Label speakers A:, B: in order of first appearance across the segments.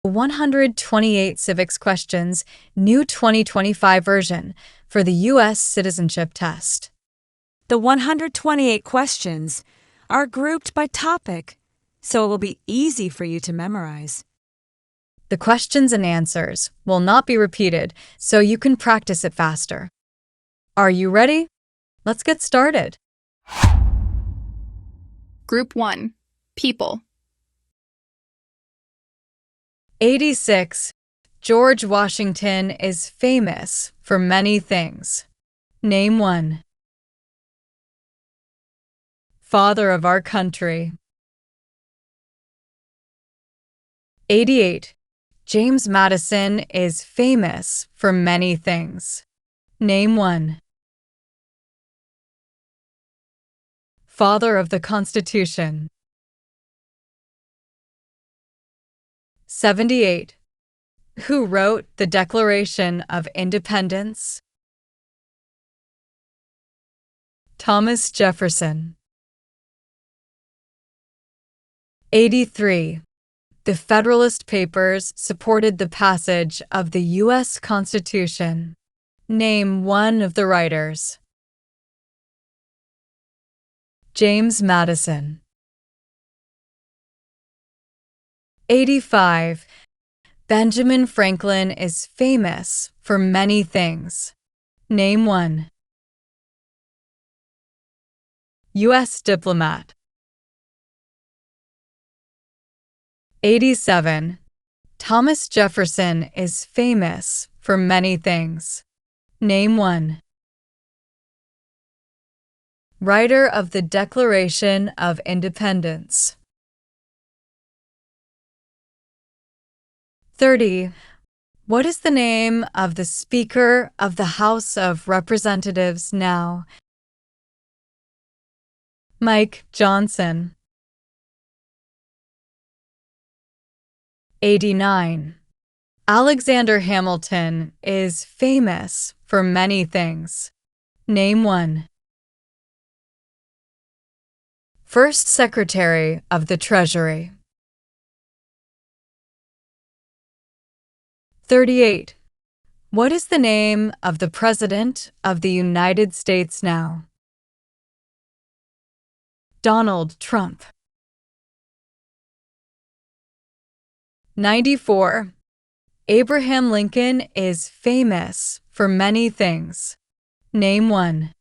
A: 128 Civics Questions, new 2025 version for the U.S. Citizenship Test.
B: The 128 questions are grouped by topic, so it will be easy for you to memorize.
A: The questions and answers will not be repeated, so you can practice it faster. Are you ready? Let's get started.
C: Group 1. People.
A: 86. George Washington is famous for many things. Name one. Father of our country. 88. James Madison is famous for many things. Name one. Father of the Constitution. 78. Who wrote the Declaration of Independence? Thomas Jefferson. 83. The Federalist Papers supported the passage of the U.S. Constitution. Name one of the writers. James Madison. 85. Benjamin Franklin is famous for many things. Name one. U.S. diplomat. 87. Thomas Jefferson is famous for many things. Name one. Writer of the Declaration of Independence. 30. What is the name of the Speaker of the House of Representatives now? Mike Johnson. 89. Alexander Hamilton is famous for many things. Name one. First Secretary of the Treasury. 38. What is the name of the President of the United States now? Donald Trump. 94. Abraham Lincoln is famous for many things. Name one.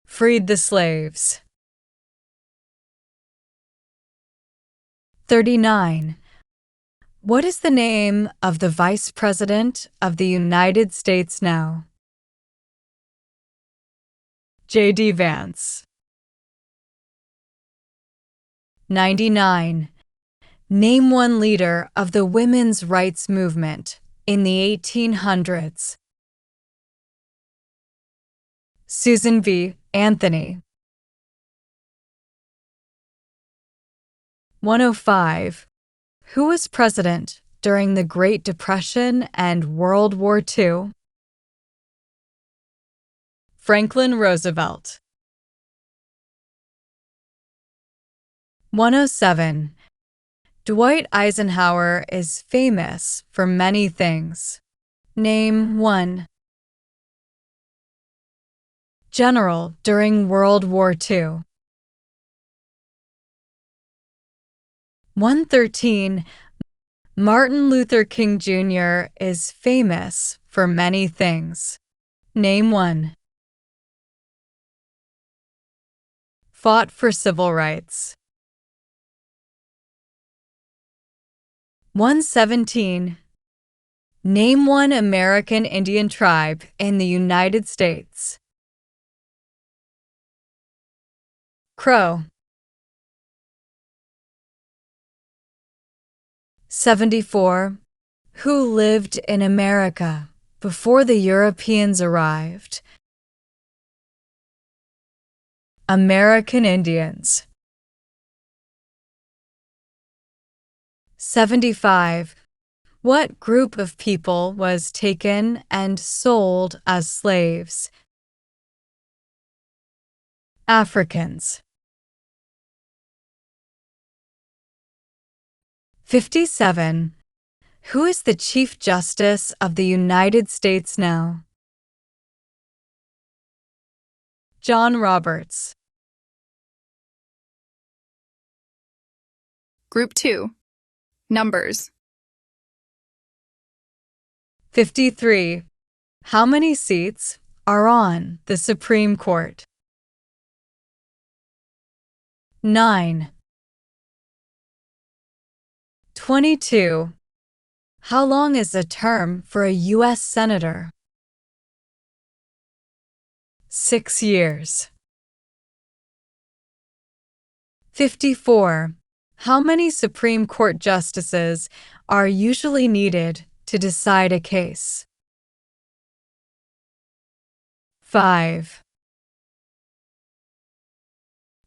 A: Freed the slaves. 39. What is the name of the Vice President of the United States now? J.D. Vance. 99. Name one leader of the women's rights movement in the 1800s. Susan B. Anthony. 105. Who was president during the Great Depression and World War II? Franklin Roosevelt. 107. Dwight Eisenhower is famous for many things. Name one. General during World War II. 113. Martin Luther King Jr. is famous for many things. Name one. Fought for civil rights. 117. Name one American Indian tribe in the United States. Crow. 74. Who lived in America before the Europeans arrived? American Indians. 75. What group of people was taken and sold as slaves? Africans. 57. Who is the Chief Justice of the United States now? John Roberts.
C: Group 2. Numbers.
A: 53. How many seats are on the Supreme Court? 9. 22. How long is a term for a U.S. Senator? 6 years. 54. How many Supreme Court justices are usually needed to decide a case? 5.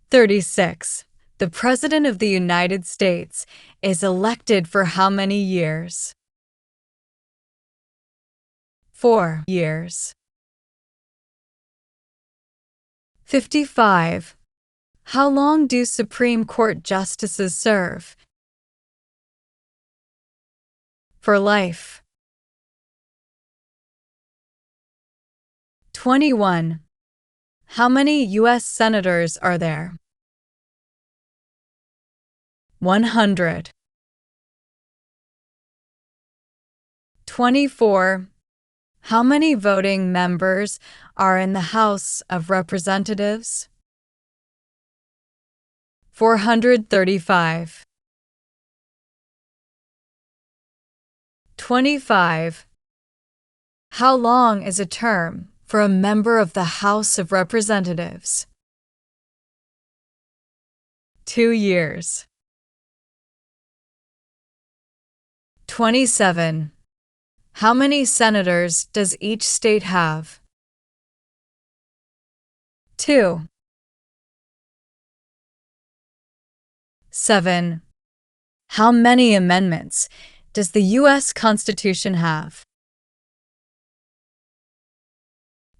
A: 36. The President of the United States is elected for how many years? 4 years. 55. How long do Supreme Court justices serve? For life. 21. How many U.S. senators are there? 100. 24. How many voting members are in the House of Representatives? 435. 25. How long is a term for a member of the House of Representatives? 2 years. 27. How many senators does each state have? 2. 7. How many amendments does the U.S. Constitution have?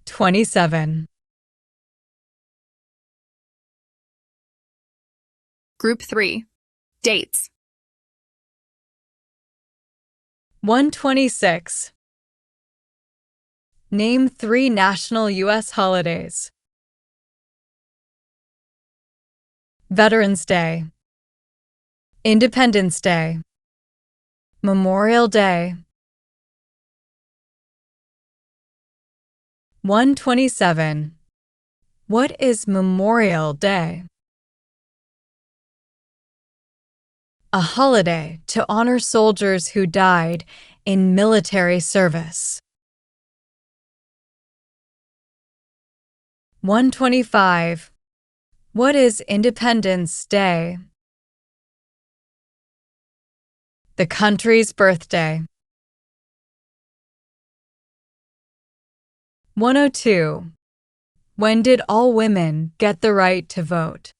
A: 27.
C: Group 3. Dates.
A: 126. Name 3 national U.S. holidays. Veterans Day, Independence Day, Memorial Day. 127. What is Memorial Day? A holiday to honor soldiers who died in military service. 125. What is Independence Day? The country's birthday. 102. When did all women get the right to vote?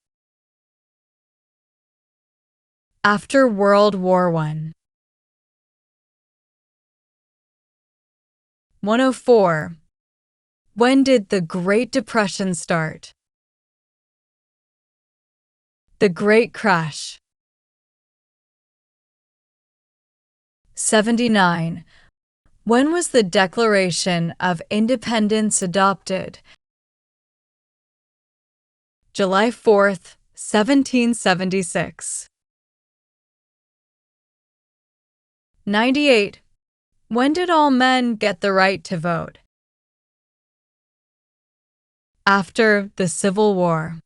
A: After World War I. 104. When did the Great Depression start? The Great Crash. 79. When was the Declaration of Independence adopted? July 4, 1776. 98. When did all men get the right to vote? After the Civil War.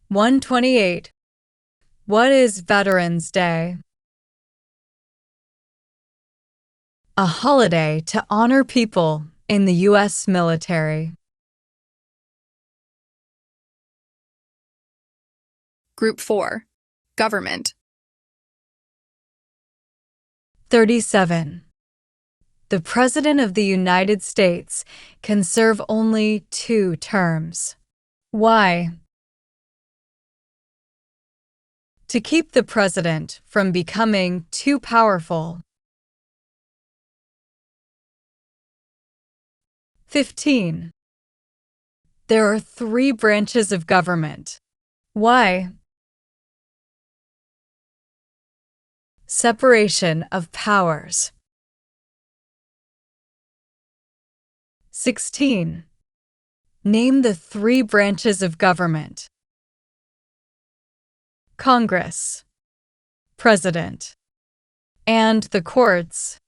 A: 128. What is Veterans Day? A holiday to honor people in the U.S. military.
C: Group 4. Government.
A: 37. The President of the United States can serve only 2 terms. Why? To keep the president from becoming too powerful. 15. There are 3 branches of government. Why? Separation of powers. 16. Name the three branches of government. Congress, President, and the courts.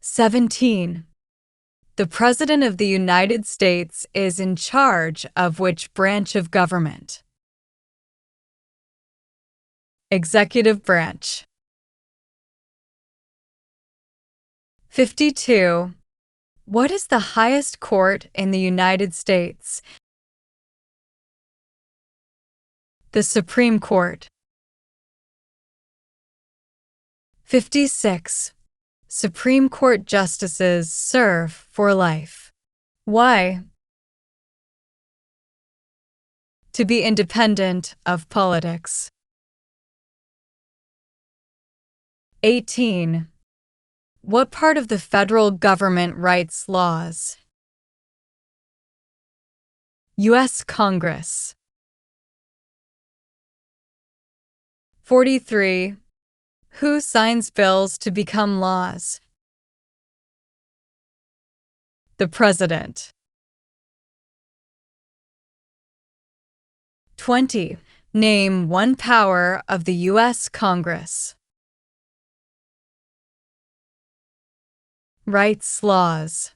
A: 17. The President of the United States is in charge of which branch of government? Executive branch. 52. What is the highest court in the United States? The Supreme Court. 56. Supreme Court justices serve for life. Why? To be independent of politics. 18. What part of the federal government writes laws? U.S. Congress. 43. Who signs bills to become laws? The President. 20. Name one power of the U.S. Congress. Writes laws.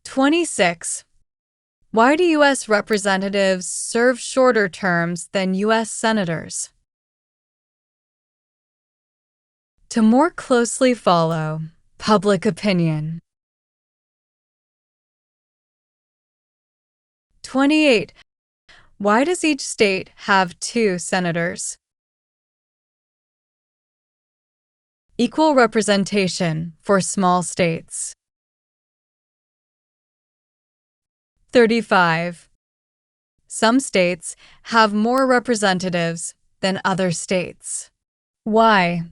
A: 26. Why do U.S. representatives serve shorter terms than U.S. senators? To more closely follow public opinion. 28. Why does each state have 2 senators? Equal representation for small states. 35. Some states have more representatives than other states. Why?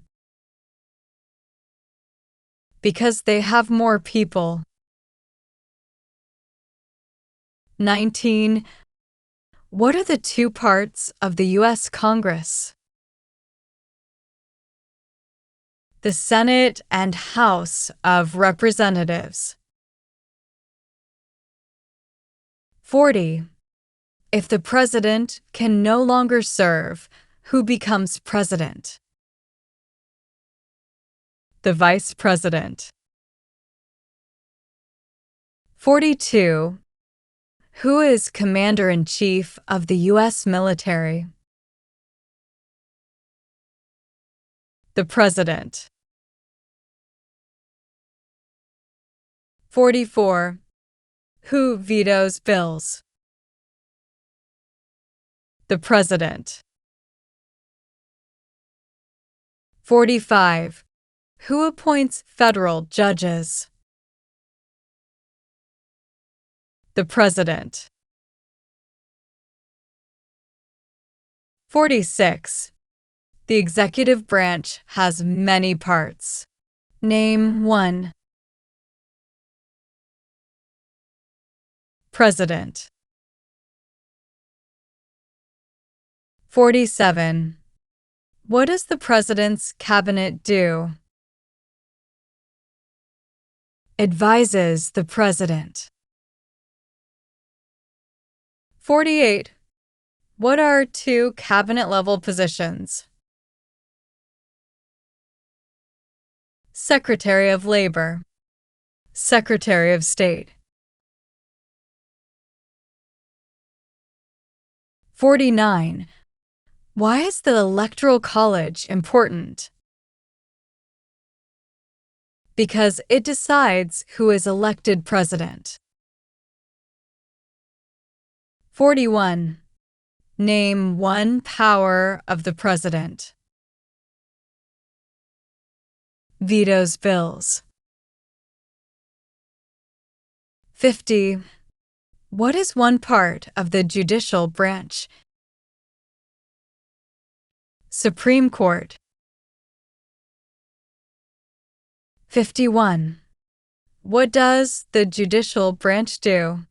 A: Because they have more people. 19. What are the 2 parts of the U.S. Congress? The Senate and House of Representatives. 40. If the president can no longer serve, who becomes president? The vice president. 42. Who is commander-in-chief of the U.S. military? The president. 44. Who vetoes bills? The president. 45. Who appoints federal judges? The president. 46. The executive branch has many parts. Name one. President. 47. What does the president's cabinet do? Advises the president. 48. What are 2 cabinet-level positions? Secretary of Labor. Secretary of State. 49. Why is the Electoral College important? Because it decides who is elected president. 41. Name one power of the president. Vetoes bills. 50. What is one part of the judicial branch? Supreme Court. 51. What does the judicial branch do?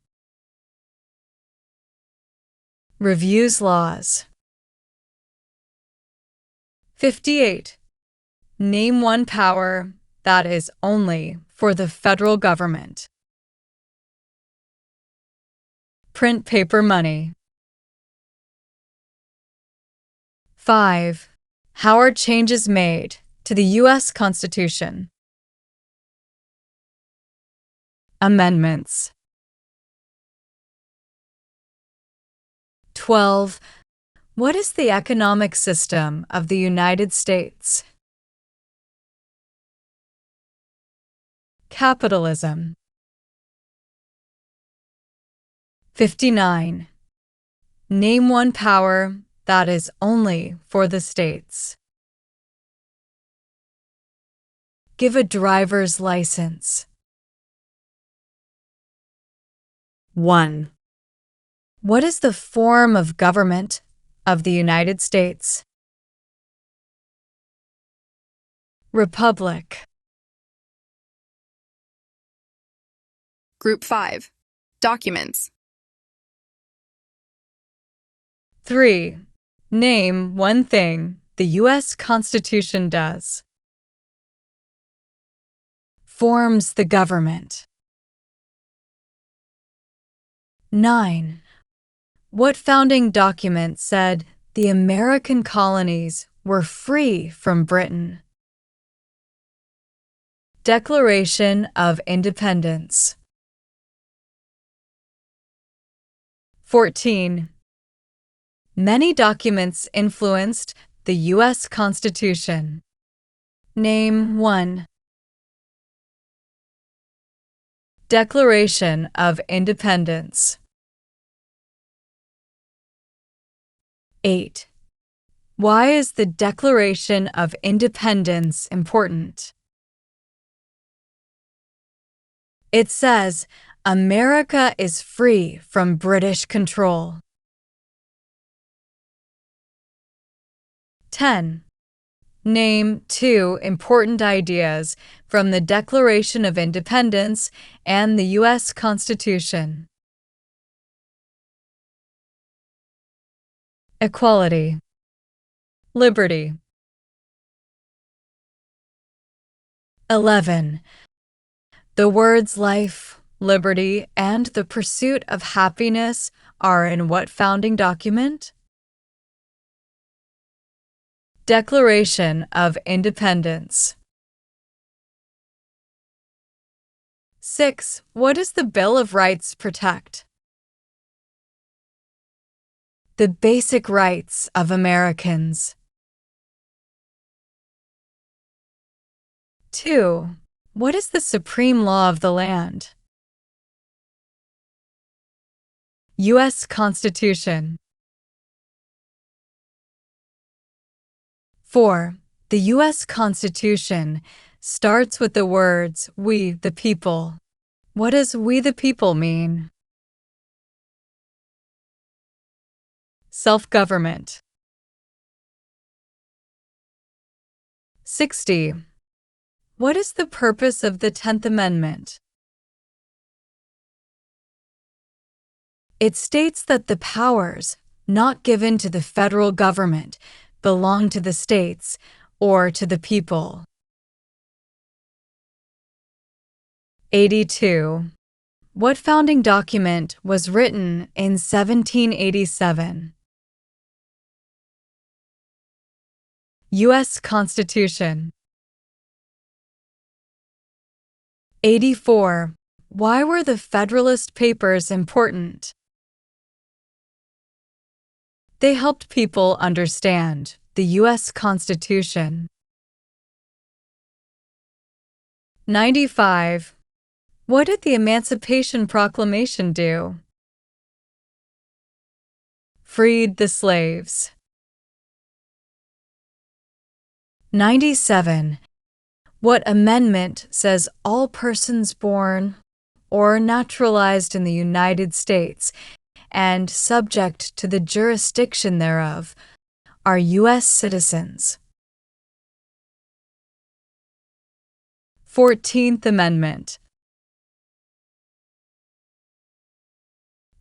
A: Reviews laws. 58. Name one power that is only for the federal government. Print paper money. 5. How are changes made to the U.S. Constitution? Amendments. 12. What is the economic system of the United States? Capitalism. 59. Name one power that is only for the states. Give a driver's license. 1. What is the form of government of the United States? Republic.
C: Group 5. Documents.
A: 3. Name one thing the U.S. Constitution does. Forms the government. 9. What founding document said the American colonies were free from Britain? Declaration of Independence. 14. Many documents influenced the U.S. Constitution. Name one. Declaration of Independence. 8. Why is the Declaration of Independence important? It says, America is free from British control. 10. Name two important ideas from the Declaration of Independence and the U.S. Constitution. Equality. Liberty. 11. The words life, liberty, and the pursuit of happiness are in what founding document? Declaration of Independence. 6. What does the Bill of Rights protect? The basic rights of Americans. 2. What is the supreme law of the land? U.S. Constitution. 4. The U.S. Constitution starts with the words, "We, the people." What does "we, the people" mean? Self-government. 60. What is the purpose of the 10th Amendment? It states that the powers not given to the federal government belong to the states or to the people. 82. What founding document was written in 1787? U.S. Constitution. 84. Why were the Federalist Papers important? They helped people understand the U.S. Constitution. 95. What did the Emancipation Proclamation do? Freed the slaves. 97. What amendment says all persons born or naturalized in the United States and subject to the jurisdiction thereof are U.S. citizens? 14th Amendment.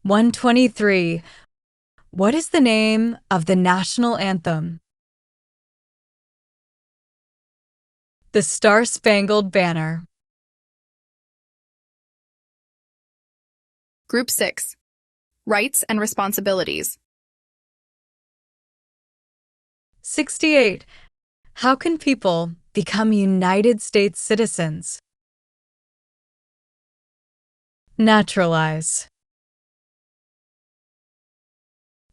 A: 123. What is the name of the national anthem? The Star-Spangled Banner.
C: Group 6. Rights and Responsibilities.
A: 68. How can people become United States citizens? Naturalize.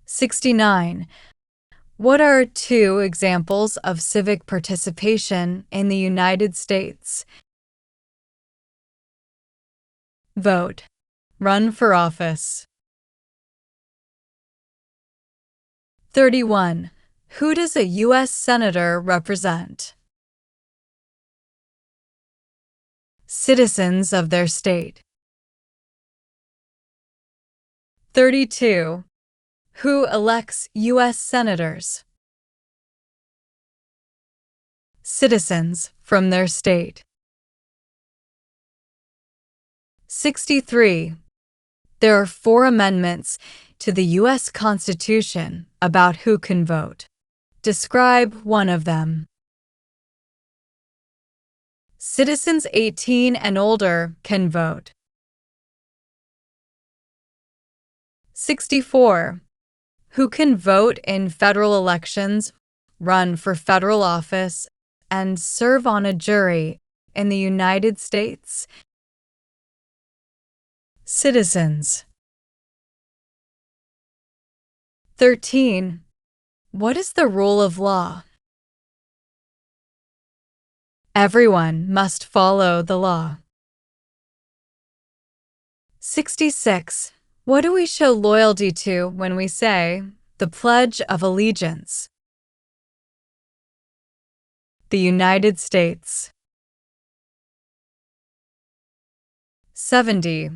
A: 69. What are two examples of civic participation in the United States? Vote. Run for office. 31. Who does a U.S. Senator represent? Citizens of their state. 32. Who elects U.S. Senators? Citizens from their state. 63. There are 4 amendments to the U.S. Constitution about who can vote. Describe one of them. Citizens 18 and older can vote. 64. Who can vote in federal elections, run for federal office, and serve on a jury in the United States? Citizens. 13. What is the rule of law? Everyone must follow the law. 66. What do we show loyalty to when we say the Pledge of Allegiance? The United States. 70.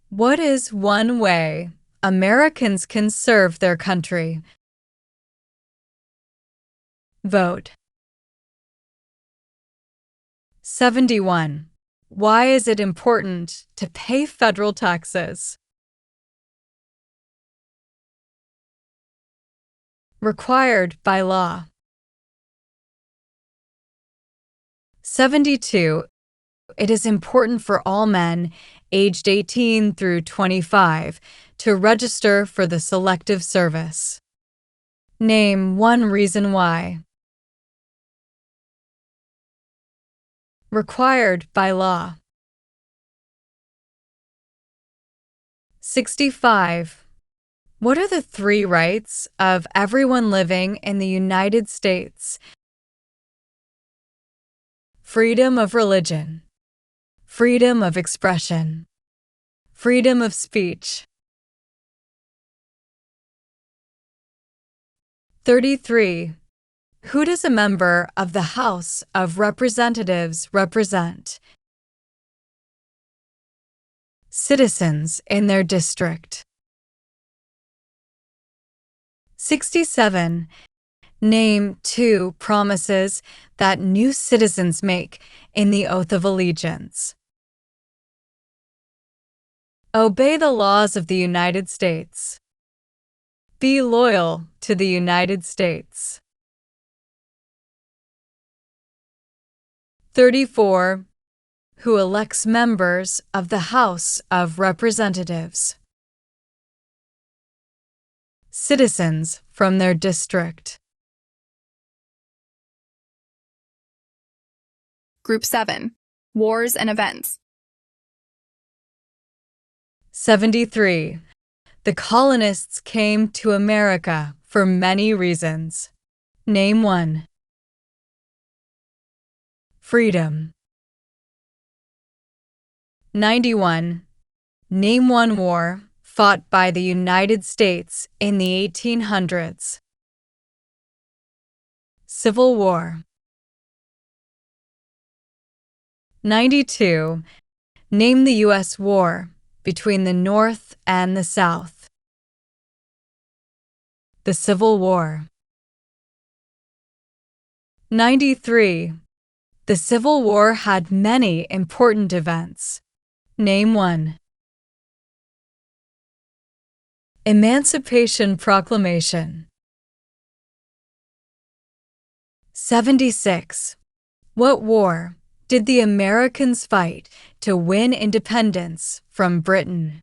A: What is one way Americans can serve their country? Vote. 71. Why is it important to pay federal taxes? Required by law. 72. It is important for all men aged 18 through 25 to register for the Selective Service. Name one reason why. Required by law. 65. What are the 3 rights of everyone living in the United States? Freedom of religion, freedom of expression, freedom of speech. 33. Who does a member of the House of Representatives represent? Citizens in their district. 67. Name 2 promises that new citizens make in the Oath of Allegiance. Obey the laws of the United States. Be loyal to the United States. 34. Who elects members of the House of Representatives? Citizens from their district.
C: Group 7. Wars and Events.
A: 73. The colonists came to America for many reasons. Name one. Freedom. 91. Name one war fought by the United States in the 1800s. Civil War. 92. Name the U.S. war between the North and the South. The Civil War. 93. The Civil War had many important events. Name one. Emancipation Proclamation. 76. What war did the Americans fight to win independence from Britain?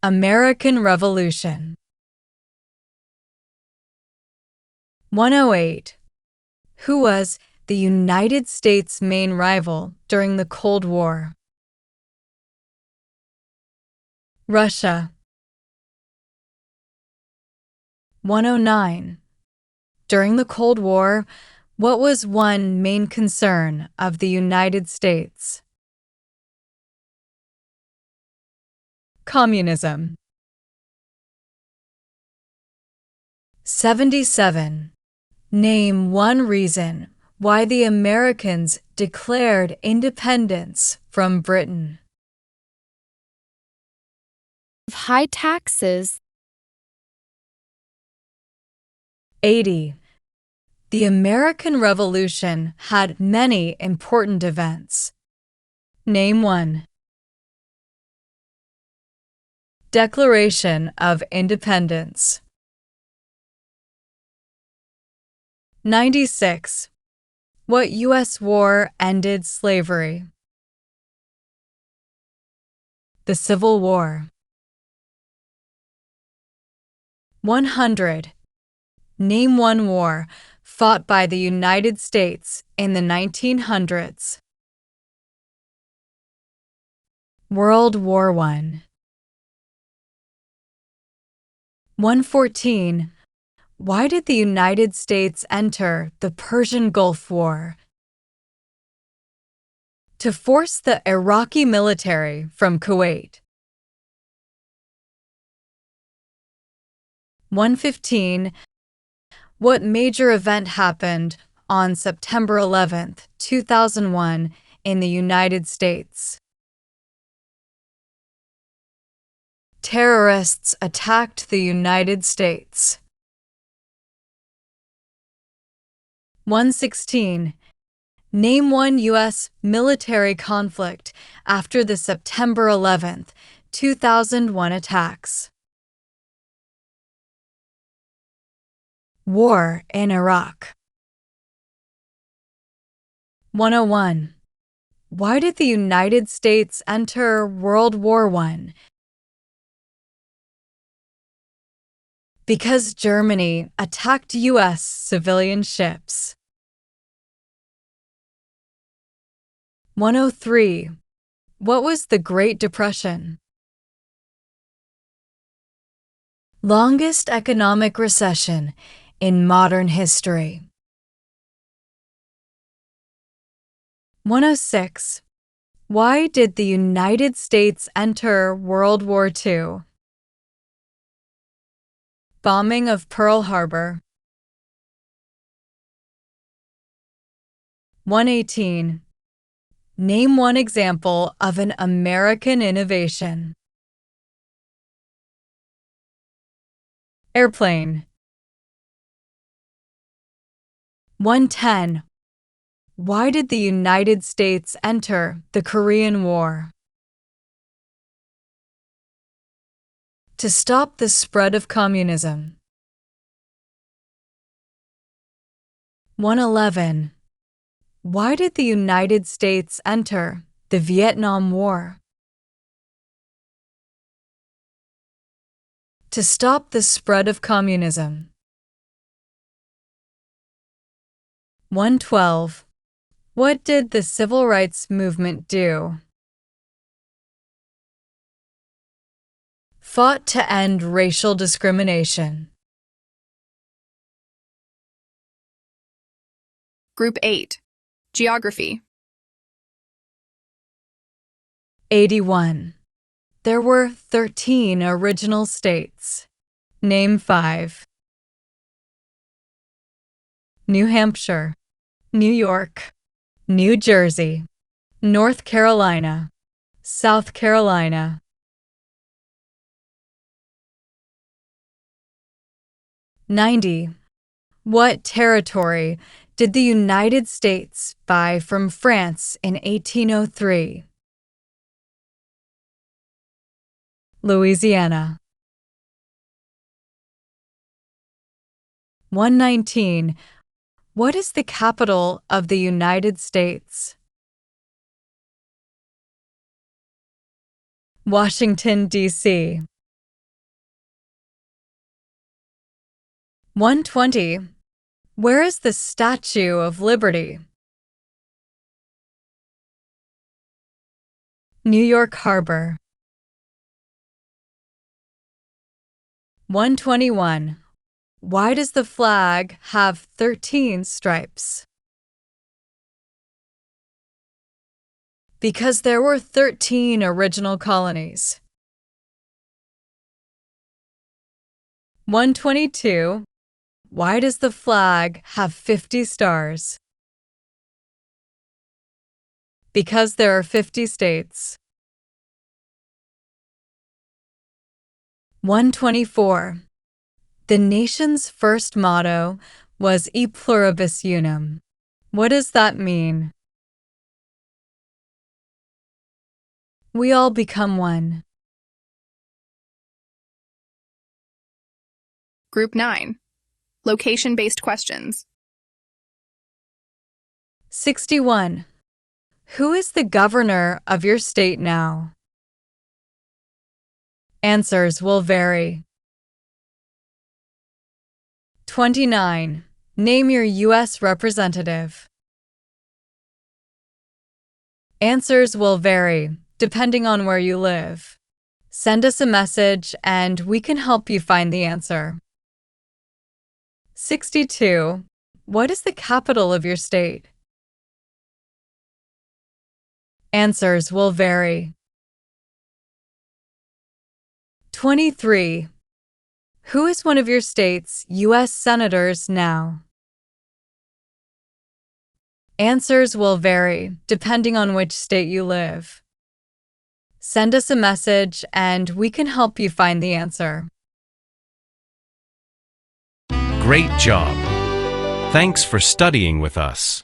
A: American Revolution. 108. Who was the United States' main rival during the Cold War? Russia. 109. During the Cold War, what was one main concern of the United States? Communism. 77. Name one reason why the Americans declared independence from Britain.
D: High taxes.
A: 80. The American Revolution had many important events. Name one. Declaration of Independence. 96. What U.S. war ended slavery? The Civil War. 100. Name one war fought by the United States in the 1900s. World War I. 114. Why did the United States enter the Persian Gulf War? To force the Iraqi military from Kuwait. 115. What major event happened on September 11, 2001 in the United States? Terrorists attacked the United States. 116. Name one U.S. military conflict after the September 11, 2001 attacks. War in Iraq. 101. Why did the United States enter World War I? Because Germany attacked U.S. civilian ships. 103. What was the Great Depression? Longest economic recession in modern history. 106. Why did the United States enter World War II? Bombing of Pearl Harbor. 118. Name one example of an American innovation. Airplane. 110. Why did the United States enter the Korean War? To stop the spread of communism. 111. Why did the United States enter the Vietnam War? To stop the spread of communism. 112. What did the Civil Rights Movement do? Fought to end racial discrimination.
C: Group 8. Geography.
A: 81. There were 13 original states. Name 5. New Hampshire, New York, New Jersey, North Carolina, South Carolina. 90. What territory did the United States buy from France in 1803? Louisiana. 119. What is the capital of the United States? Washington, D.C. 120. Where is the Statue of Liberty? New York Harbor. 121. Why does the flag have 13 stripes? Because there were 13 original colonies. 122. Why does the flag have 50 stars? Because there are 50 states. 124. The nation's first motto was E pluribus unum. What does that mean? We all become one.
C: Group 9. Location-based questions.
A: 61. Who is the governor of your state now? Answers will vary. 29. Name your U.S. representative. Answers will vary, depending on where you live. Send us a message and we can help you find the answer. 62. What is the capital of your state? Answers will vary. 23. Who is one of your state's U.S. senators now? Answers will vary, depending on which state you live. Send us a message and we can help you find the answer.
E: Great job! Thanks for studying with us.